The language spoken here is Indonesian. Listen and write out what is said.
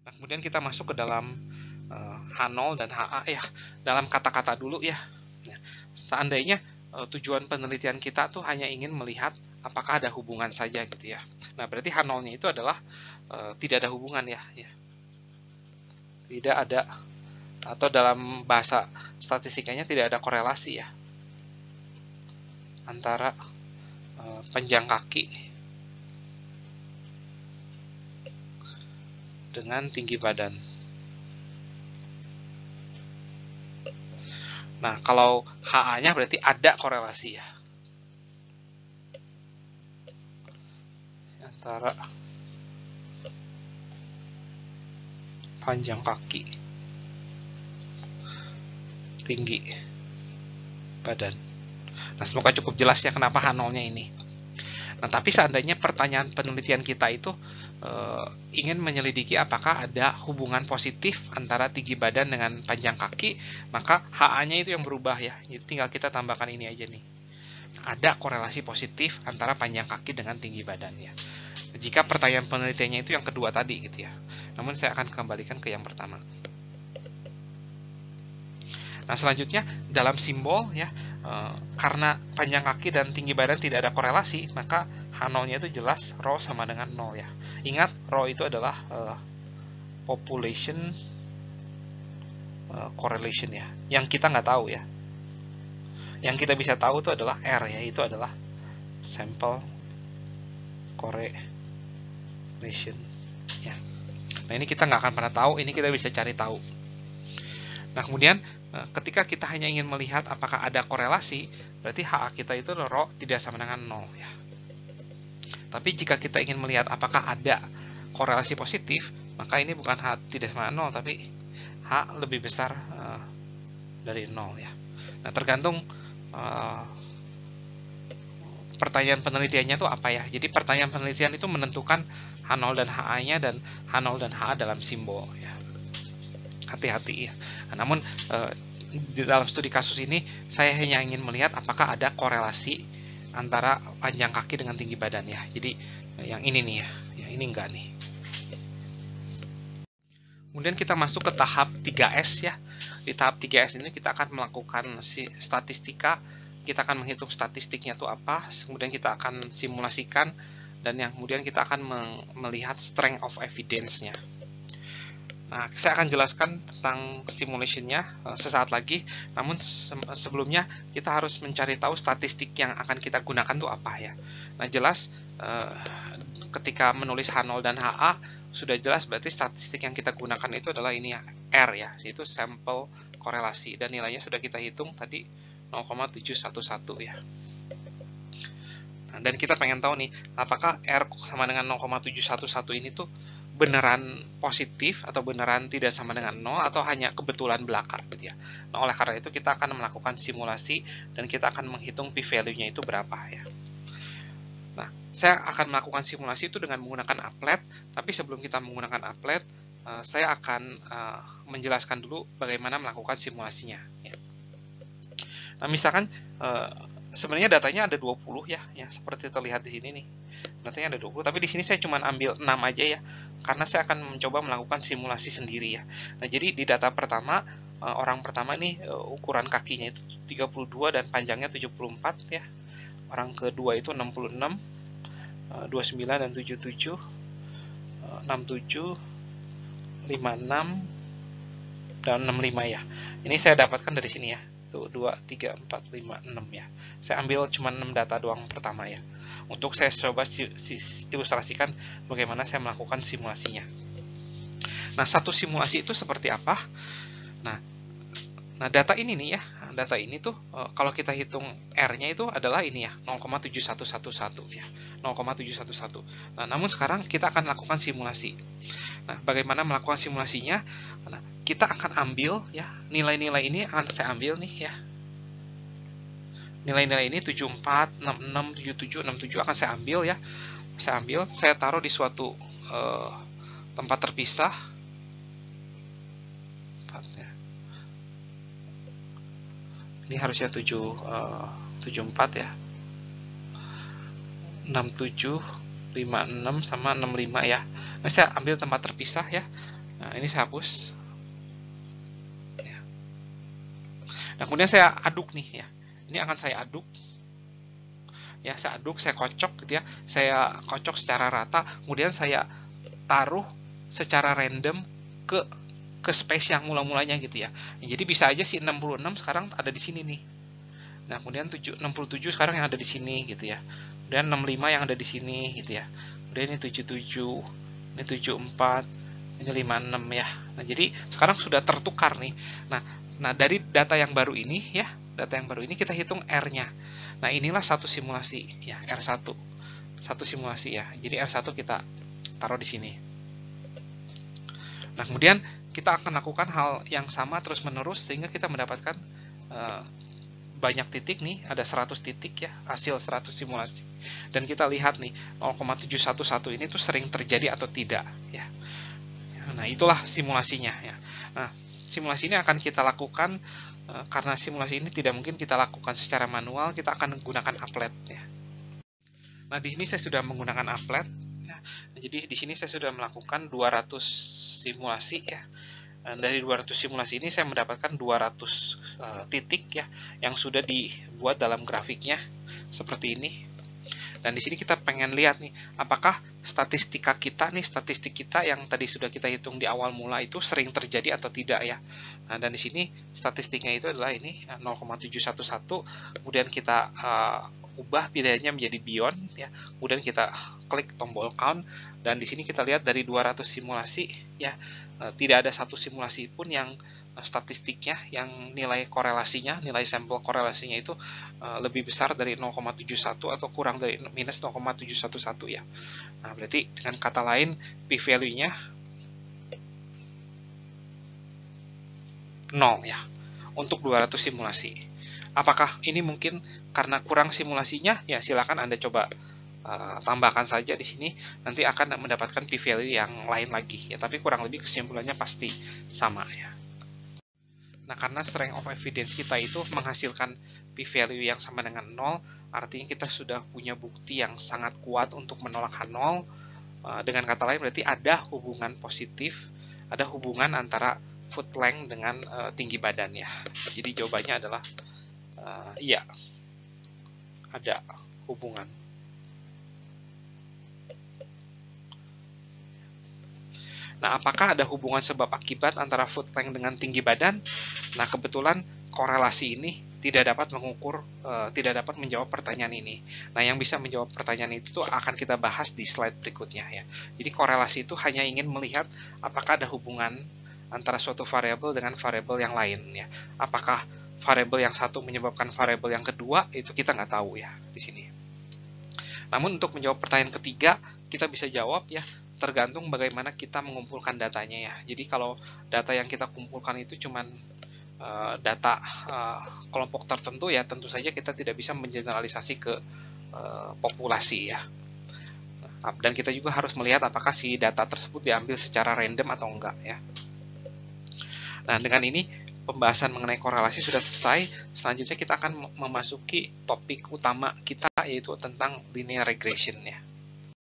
Nah, kemudian kita masuk ke dalam H0 dan HA ya, dalam kata-kata dulu ya. Nah, seandainya tujuan penelitian kita tuh hanya ingin melihat apakah ada hubungan saja gitu ya. Nah, berarti H0-nya itu adalah tidak ada hubungan ya. Tidak ada, atau dalam bahasa statistikanya tidak ada korelasi ya antara panjang kaki dengan tinggi badan. Nah, kalau HA-nya berarti ada korelasi ya antara panjang kaki, tinggi badan. Nah, semoga cukup jelas ya kenapa H0-nya ini. Nah, tapi seandainya pertanyaan penelitian kita itu ingin menyelidiki apakah ada hubungan positif antara tinggi badan dengan panjang kaki, maka HA-nya itu yang berubah ya. Jadi tinggal kita tambahkan ini aja nih. Ada korelasi positif antara panjang kaki dengan tinggi badan ya. Jika pertanyaan penelitiannya itu yang kedua tadi gitu ya. Namun saya akan kembalikan ke yang pertama. Nah, selanjutnya dalam simbol ya, karena panjang kaki dan tinggi badan tidak ada korelasi, maka H0-nya itu jelas rho sama dengan 0 ya. Ingat, rho itu adalah population correlation ya, yang kita nggak tahu ya. Yang kita bisa tahu itu adalah R ya, itu adalah sample correlation ya. Nah, ini kita nggak akan pernah tahu, ini kita bisa cari tahu. Nah, kemudian ketika kita hanya ingin melihat apakah ada korelasi, berarti HA kita itu rho tidak sama dengan 0 ya. Tapi jika kita ingin melihat apakah ada korelasi positif, maka ini bukan H tidak sama dengan 0, tapi H lebih besar dari 0 ya. Nah, tergantung pertanyaan penelitiannya itu apa ya. Jadi pertanyaan penelitian itu menentukan H0 dan HA-nya, dan H0 dan HA dalam simbol ya. Hati-hati ya. Nah, namun di dalam studi kasus ini saya hanya ingin melihat apakah ada korelasi antara panjang kaki dengan tinggi badan ya. Jadi yang ini nih ya, yang ini enggak nih. Kemudian kita masuk ke tahap 3S ya. Di tahap 3S ini kita akan melakukan statistika. Kita akan menghitung statistiknya itu apa, kemudian kita akan simulasikan, dan yang kemudian kita akan melihat strength of evidence-nya. Nah, saya akan jelaskan tentang simulation-nya sesaat lagi. Namun sebelumnya kita harus mencari tahu statistik yang akan kita gunakan itu apa ya. Nah, jelas ketika menulis H0 dan HA sudah jelas, berarti statistik yang kita gunakan itu adalah ini ya, R ya, yaitu sample korelasi, dan nilainya sudah kita hitung tadi 0,711 ya. Nah, dan kita pengen tahu nih, apakah R sama dengan 0,711 ini tuh beneran positif atau beneran tidak sama dengan 0 atau hanya kebetulan belaka gitu ya. Nah, oleh karena itu kita akan melakukan simulasi dan kita akan menghitung p-value-nya itu berapa ya. Nah, saya akan melakukan simulasi itu dengan menggunakan applet, tapi sebelum kita menggunakan applet, saya akan menjelaskan dulu bagaimana melakukan simulasinya ya. Nah, misalkan sebenarnya datanya ada 20 ya, seperti terlihat di sini nih. Datanya ada 20, tapi di sini saya cuma ambil 6 aja ya, karena saya akan mencoba melakukan simulasi sendiri ya. Nah, jadi di data pertama, orang pertama nih ukuran kakinya itu 32 dan panjangnya 74 ya. Orang kedua itu 66, 29 dan 77, 67, 56, dan 65 ya. Ini saya dapatkan dari sini ya. Tuh 2, 3, 4, 5, 6 ya. Saya ambil cuma 6 data doang pertama ya. Untuk saya coba ilustrasikan bagaimana saya melakukan simulasinya. Nah, satu simulasi itu seperti apa? Nah, data ini nih ya. Data ini tuh kalau kita hitung R-nya itu adalah ini ya, 0,7111 ya. 0,711. Nah, namun sekarang kita akan lakukan simulasi. Nah, bagaimana melakukan simulasinya? Nah, kita akan ambil ya, nilai-nilai ini akan saya ambil nih ya. Nilai-nilai ini 74, 66, 77, 67 akan saya ambil ya. Saya taruh di suatu tempat terpisah. Ini harusnya 74 ya. 67, 56 sama 65 ya. Nah, saya ambil tempat terpisah ya. Nah, ini saya hapus. Nah, kemudian saya aduk nih ya. Ini akan saya aduk. Ya, saya aduk, saya kocok gitu ya. Saya kocok secara rata, kemudian saya taruh secara random ke space yang mula-mulanya gitu ya. Jadi bisa aja si 66 sekarang ada di sini nih. Nah, kemudian 67 sekarang yang ada di sini gitu ya. Kemudian 65 yang ada di sini gitu ya. Kemudian ini 77, ini 74, ini 56 ya. Nah, jadi sekarang sudah tertukar nih. Nah, dari data yang baru ini ya, data yang baru ini kita hitung R-nya. Nah, inilah satu simulasi ya, R1. Satu simulasi ya. Jadi R1 kita taruh di sini. Nah, kemudian kita akan lakukan hal yang sama terus-menerus sehingga kita mendapatkan banyak titik nih, ada 100 titik ya, hasil 100 simulasi. Dan kita lihat nih, 0,711 ini tuh sering terjadi atau tidak ya. Nah, itulah simulasinya ya. Nah, simulasi ini akan kita lakukan karena simulasi ini tidak mungkin kita lakukan secara manual, kita akan menggunakan applet ya. Nah, di sini saya sudah menggunakan applet ya. Jadi di sini saya sudah melakukan 200 simulasi ya. Dan dari 200 simulasi ini saya mendapatkan 200 titik ya yang sudah dibuat dalam grafiknya seperti ini. Dan di sini kita pengen lihat nih, apakah statistik kita yang tadi sudah kita hitung di awal mula itu sering terjadi atau tidak ya. Nah, dan di sini statistiknya itu adalah ini 0,711, kemudian kita ubah pilihannya menjadi beyond ya. Kemudian kita klik tombol count dan di sini kita lihat dari 200 simulasi ya, tidak ada satu simulasi pun yang statistiknya yang nilai korelasinya, nilai sampel korelasinya itu lebih besar dari 0,71 atau kurang dari minus 0,711 ya. Nah, berarti dengan kata lain p-value-nya 0 ya untuk 200 simulasi. Apakah ini mungkin karena kurang simulasinya? Ya, silakan Anda coba tambahkan saja di sini, nanti akan mendapatkan p-value yang lain lagi ya, tapi kurang lebih kesimpulannya pasti sama ya. Nah, karena strength of evidence kita itu menghasilkan p-value yang sama dengan 0, artinya kita sudah punya bukti yang sangat kuat untuk menolak H0. Dengan kata lain berarti ada hubungan positif, ada hubungan antara foot length dengan tinggi badan ya. Jadi jawabannya adalah iya, ada hubungan. Nah, apakah ada hubungan sebab akibat antara foot length dengan tinggi badan? Nah, kebetulan korelasi ini tidak dapat mengukur, tidak dapat menjawab pertanyaan ini. Nah, yang bisa menjawab pertanyaan itu tuh akan kita bahas di slide berikutnya ya. Jadi korelasi itu hanya ingin melihat apakah ada hubungan antara suatu variabel dengan variabel yang lain ya. Apakah variabel yang satu menyebabkan variabel yang kedua, itu kita nggak tahu ya di sini. Namun untuk menjawab pertanyaan ketiga, kita bisa jawab ya, tergantung bagaimana kita mengumpulkan datanya ya. Jadi kalau data yang kita kumpulkan itu cuman data kelompok tertentu ya, tentu saja kita tidak bisa mengeneralisasi ke populasi ya. Dan kita juga harus melihat apakah si data tersebut diambil secara random atau enggak ya. Nah, dengan ini pembahasan mengenai korelasi sudah selesai. Selanjutnya kita akan memasuki topik utama kita, yaitu tentang linear regression ya.